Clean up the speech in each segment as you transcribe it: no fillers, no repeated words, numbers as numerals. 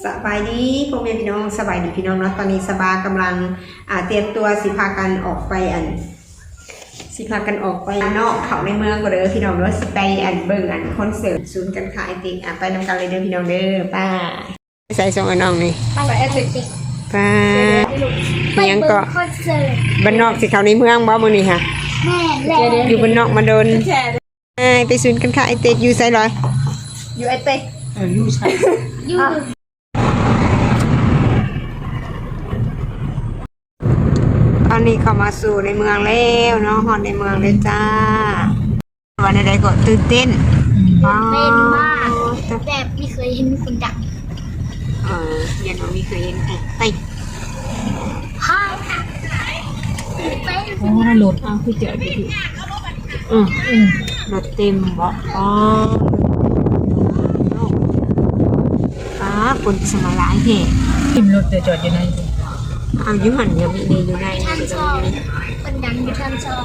สบายดีพ่อแม่พี่น้องสบายดีพี่น้องเนาะตอนนี้สบากำลังเตรียมตัวสิพากันออกไปนอกเขาในเมืองก็เด้อพี่น้องเนาะสิไปเบิ่งคอนเสิร์ตศูนย์การค้าไอติกไปนำกันเลยเด้อพี่น้องเด้อป้าใส่ส่งน้องนี่ไปไอติกป้ายังก็คอนเสิร์ตบ้านนอกสิเขาในเมืองบ่มื้อนี้ค่ะแม่แล้วอยู่บ้านนอกมาโดนไปศูนย์การค้าไอติกอยู่ไสลอยอยู่ไอติกอยู่ใช่อยู่ตอนนี้เข้ามาสู่ในเมืองแล้วเนาะฮอดในเมืองเลยจ้าวันใดๆก็ตื่นเต้นเป็นมากแบบไม่เคยเห็นคนดังยังไม่เคยเห็นไปฮายโอ้รถเอาคือเจอดีรถเต็มบ่คนสมาลายแท้ทิมรถจอดอยู่ไหนอยู่หันยังมีอยู่ในท่านชองคนดังอยู่ท่านชอง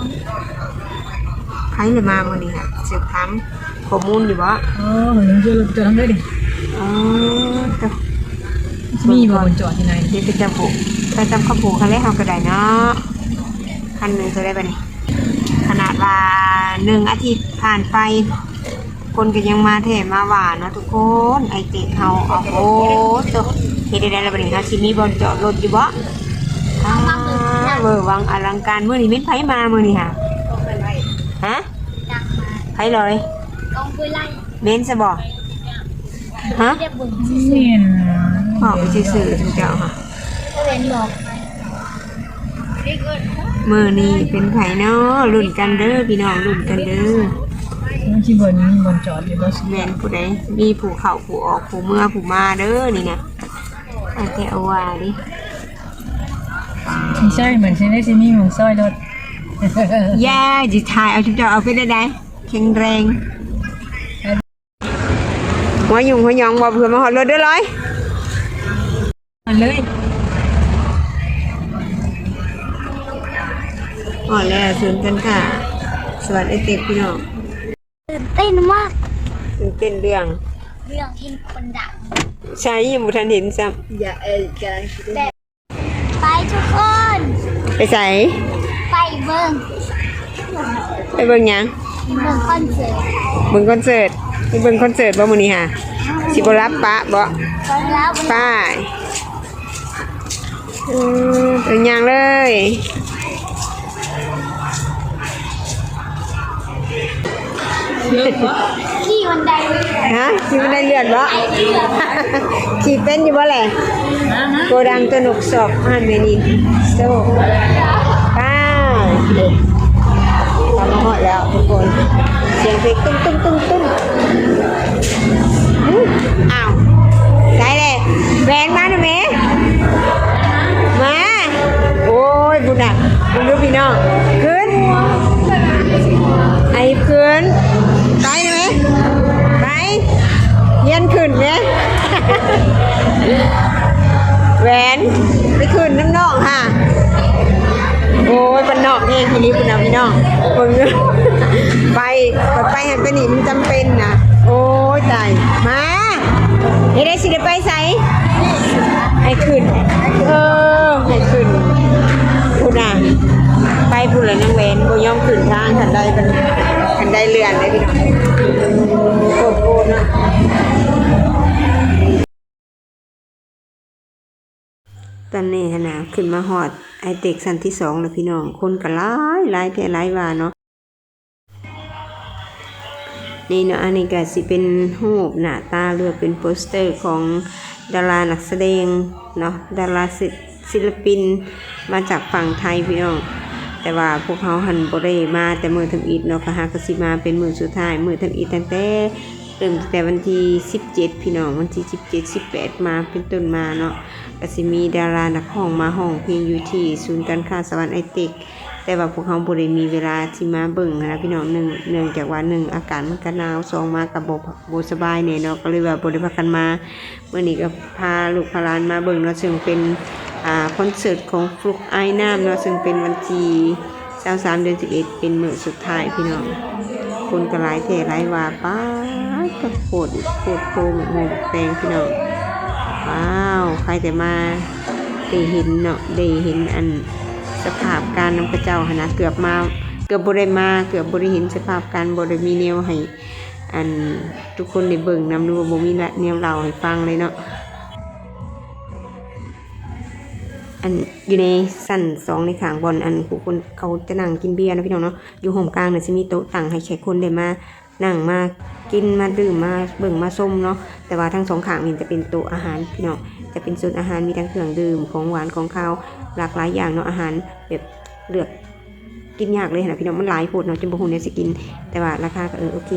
ใครเลยมาวันนี้ค่ะเสือค้ำข้อมูลอยู่บ่ยังเจอรถจอดได้ดิมีบ่จอดอยู่ไหนเดี๋ยวไปจำผูกข้าวผูกคันแรกเขาก็ได้เนาะคันหนึ่งจะได้ป่ะนี่ขนาดว่า1 อาทิตย์ผ่านไปคนก็ยังมาแถมมาหวานนะทุกคนไอติกเขาโอ้โหตัวเฮ็ดได้แล้วบัดนี้ค่ะสิมีบอลจอดรถอยู่บ่เวอร์วังอลังการมื้อนี้เม้นไผมามื้อนี้ค่ะฮะไผเลยกองปุยไล่เม้นซะบ่ฮะเนียนบอกไปซื่อๆทุกเจ้าค่ะเรียนบอกมื้อนี้เป็นไผเนาะลุ้นกันเด้อพี่น้องลุ้นกันเด้อที่บนจอดอยู่บ่แม่นผู้ใดมีผู้เข้าผู้ออกผู้เมื่อผู้มาเด้อนี่นะแต่เอาว่าดิใช่เหมือนใช่ได้สิมีหมูซอยรถย่าจิถ่ายเอาจุ๊บเอาไปได้แข็งแรงหัวยุ่งหัวยองบ่เผื่อมาหอดรถเด้อร้อยมันเลยอ๋อแล้วศูนย์กันค่ะสวัสดีเต็มพี่น้องตื่นเต้นมากตื่นเต้นเรื่องเห็นคนดังใช่ยังบุทันเห็นซ้ำอย่ากันไปทุกคนไปใส่ไปเบิ่งยังเบิ่งคอนเสิร์ตไปเบิ่งคอนเสิร์ตบ่มื้อนี้ค่ะสิบ่รับปะบ่ป้าเป็นยังเลยขี่บันไดฮะขี่บันไดเลื่อนบ่ขี่เป็นอยู่บ่แหละโกดังตนุกสอบเมนินโซ่ป้าทำมาหอดแล้วทุกคนเสียงเพลงตุ้มอ้าวได้เลยแวนมาหน่อยไหมมาโอ้ยบุญอ่ะบุญดูพี่น้องขึ้นไอ้ขึ้นไปไหมไปเย็นขึ้นไหมแหวนไปขึ้นน้ำนองค่ะโอ้ยบ้านนอกนี่ทีนี้คุณพี่น้องคนไปหันไปหนีมันจำเป็นนะโอ้ยตายมาเฮ้ยได้สิได้ไปใส่ให้ขึ้นให้ขึ้นพูดนะไปพูดเลยนังเวนโบยอมขึ้นทางขันได้เลื่อนได้พี่น้องโกรธนะตอนนี้นะขึ้นมาหอดไอเต็กสันที่2แล้วพี่น้องคนก็หลายแต่หลายว่าเนาะนี่เนาะอันนี้ก็สิเป็นรูปหน้าตาเลือกเป็นโปสเตอร์ของดารานักแสดงเนาะดาราศิลปินมาจากฝั่งไทยพี่น้องแต่ว่าพวกเขาหันบ่ได้มาแต่มื้อทำอิฐเนาะก็หากสิมาเป็นมื้อสุดท้ายมื้อทำอิฐตั้งแต่เริ่มแต่วันที่17พี่น้องวันที่17 18มาเป็นต้นมาเนาะก็สิมีดารานักร้องมาห้องเพลงอยู่ที่ศูนย์การค้าสวรรค์ไอติกแต่ว่าพวกเขาบ่ได้มีเวลาที่มาเบิ่งนะพี่น้องเนื่องจากว่า1อากาศมันก็หนาว2มาก็บ่สบายแน่เนาะก็เลยว่าบ่ได้พากันมามื้อนี้ก็พาลูกพาหลานมาเบิ่งเนาะซึ่งเป็นคอนเสิร์ตของฟลุกไอน้ำเนาะซึ่งเป็นวันที่23 เดือน 11เป็นมื้อสุดท้ายพี่น้องคนก็หลายแท้หลายว่าป้าก็โคตรโคหมกแตงพี่น้อง ว้าวใครแต่มาได้เห็นเนาะได้เห็นอันสภาพการนำกระเจ้าหนนะเกือบบ่ได้มาเกือบบ่ได้เห็นสภาพการบ่ได้มีแนวให้อันทุกคนได้เบิ่งนำดูบ่มีแนวเล่าให้ฟังเลยเนาะอันอยู่ในสั้น2ในข้างบอนอันผู้คนเขาจะนั่งกินเบียร์นะพี่น้องเนาะอยู่ห้องกลางน่ะสิมีโต๊ะตั้งให้แขกคนได้มานั่งมากินมาดื่มมาเบิ่งมาส้มเนาะแต่ว่าทั้งสองข้างนี่จะเป็นโต๊ะอาหารพี่น้องจะเป็นโซนอาหารมีทั้งเครื่องดื่มของหวานของคาวหลากหลายอย่างเนาะอาหารแบบเลือกกินยากเลยนะพี่น้องมันหลายโพดเนาะจนบ่ฮู้แนวสิกินแต่ว่าราคาก็โอเค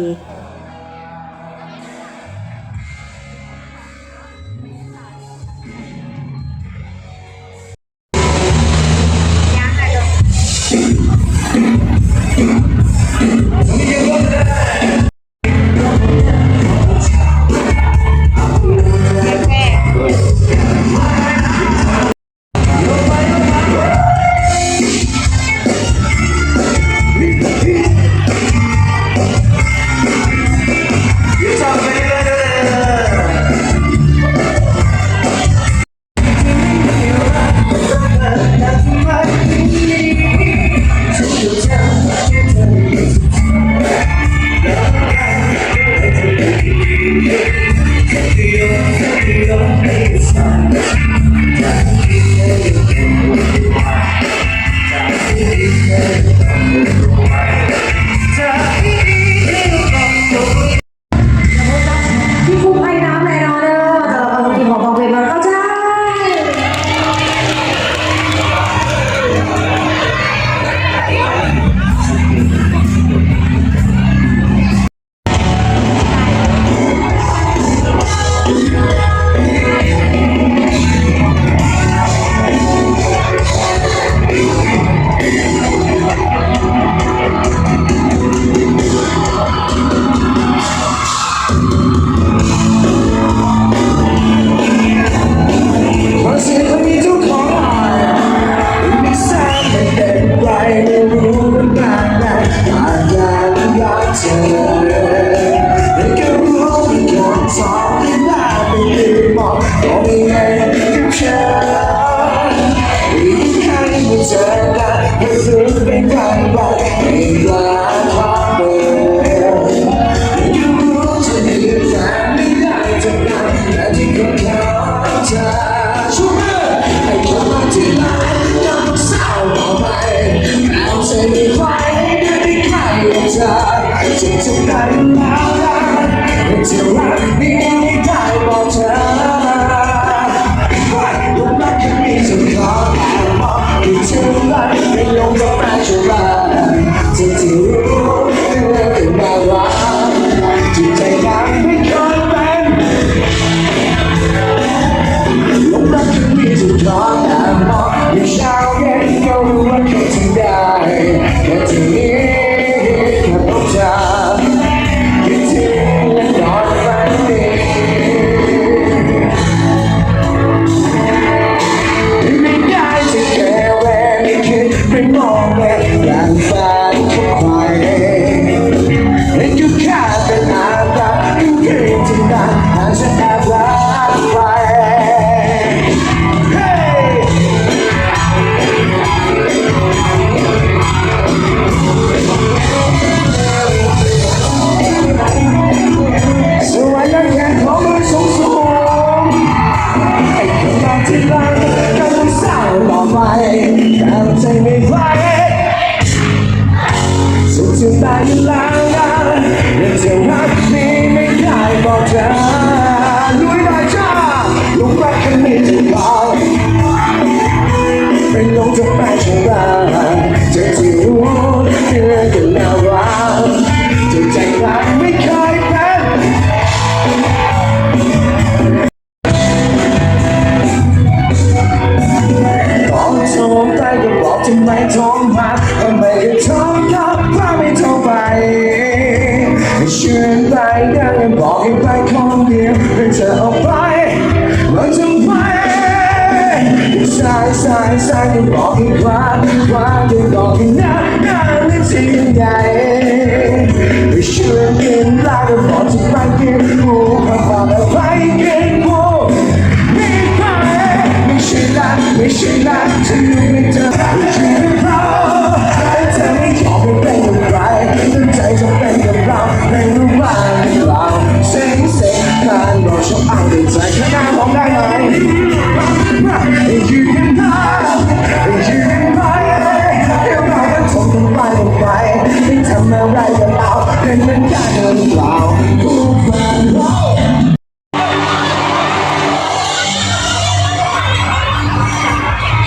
แมวได้จะยาวเป็นเหมือนกันเดินเปล่า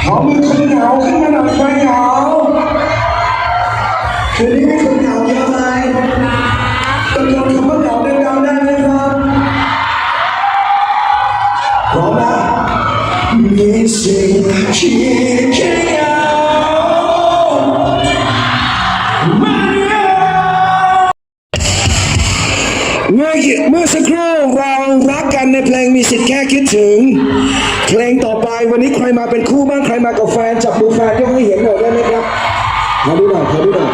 เขามีคนเหงาขึ้นมาหน่อยไหมเหงาคืนนี้มีคนเหงาเยอะไหมตะโกนคำว่าเหงาดังๆได้ไหมครับพร้อมนะมีสิ่งที่แค่เหงาเมื่อสักครู่เรารักกันในเพลงมีสิทธิ์แค่คิดถึงเพลงต่อไปวันนี้ใครมาเป็นคู่บ้างใครมากับแฟนจับมือแฟนยกให้เห็นหน่อยได้ไหมครับขอดูหน่อยขอดูหน่อย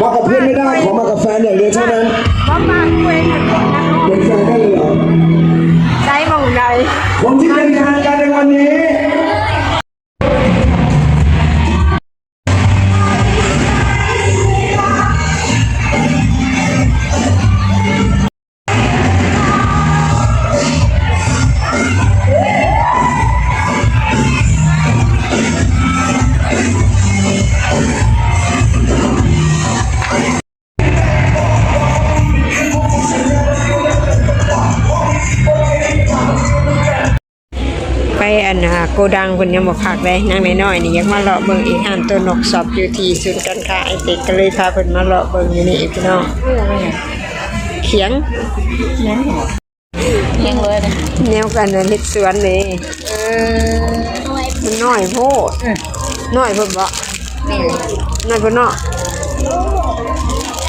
มากับเพื่อนไม่ได้ขอมากับแฟนอย่างเดียวเท่านั้น บ่มาคุยกันนะ เป็นแฟนได้เลยเหรอ ใจมองใด คนที่เป็นแฟนกันในวันนี้ไปอันโกดังเพิ่นยังบ่พักเลยนางน้อยๆนี่อยากมาเลาะเบิ่งอีกห้านตัวนกสอบอยู่ที่ศูนย์การค้าไอเต็กก็เลยพาเพิ่นมาเลาะเบิ่งอยู่นี่พี่น้องเขียง เลี้ยงเลยนะ แนวกันน่ะเฮ็ดสวนนี่มันน้อยโพดน้อยเพิ่นบ่น้อยเพิ่นเนาะ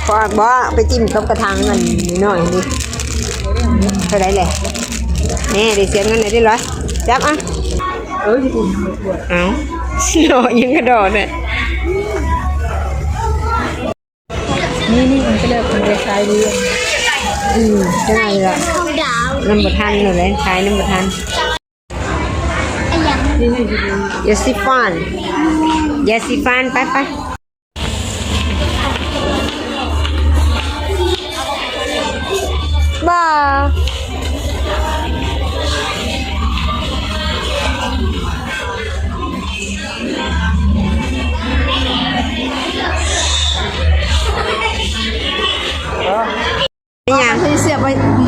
พอบ่ไปจิ้มกับกระถางมันน้อยนี่เท่าไหร่แหละนี่ได้เสียเงินได้ร้อยจับอ่ะเอ้าเนาะยังกระโดดเนี่ย นี่มันก็เลิกมันไปคลายดี จังไงล่ะ เขาดาว น้ำบทันเลยขายน้ำบทัน ไอ้ยัง ยาสีฟันยาสีฟันไปบ้านี่ยัง เสียไป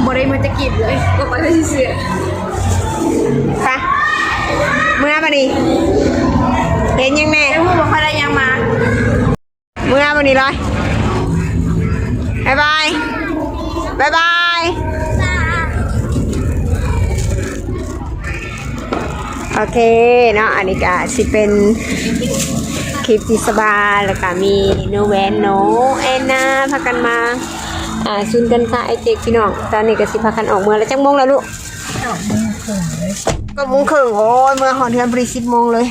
บริมันจะกีบเลยก็ไปที่เสีย ไปเมื่อปะนี่เห็นยังแม่ ไอ้พวกบอกใครได้ยังมา เมื่อปะนี่เลยบายบายโอเคเนาะอันนี้ก็สิเป็นคลิปที่สบายแล้วก็มีโนแวนโนแอนนาพากันมาซุนกันค่ะไอเจ๊กพี่น้องตอนนี้ก็สิพากันออกเมื่อแล้วจังโมงแล้วลูกก็โมงครึ่งโอ้ยเมื่อหอนเทือนบริ10 โมงเลย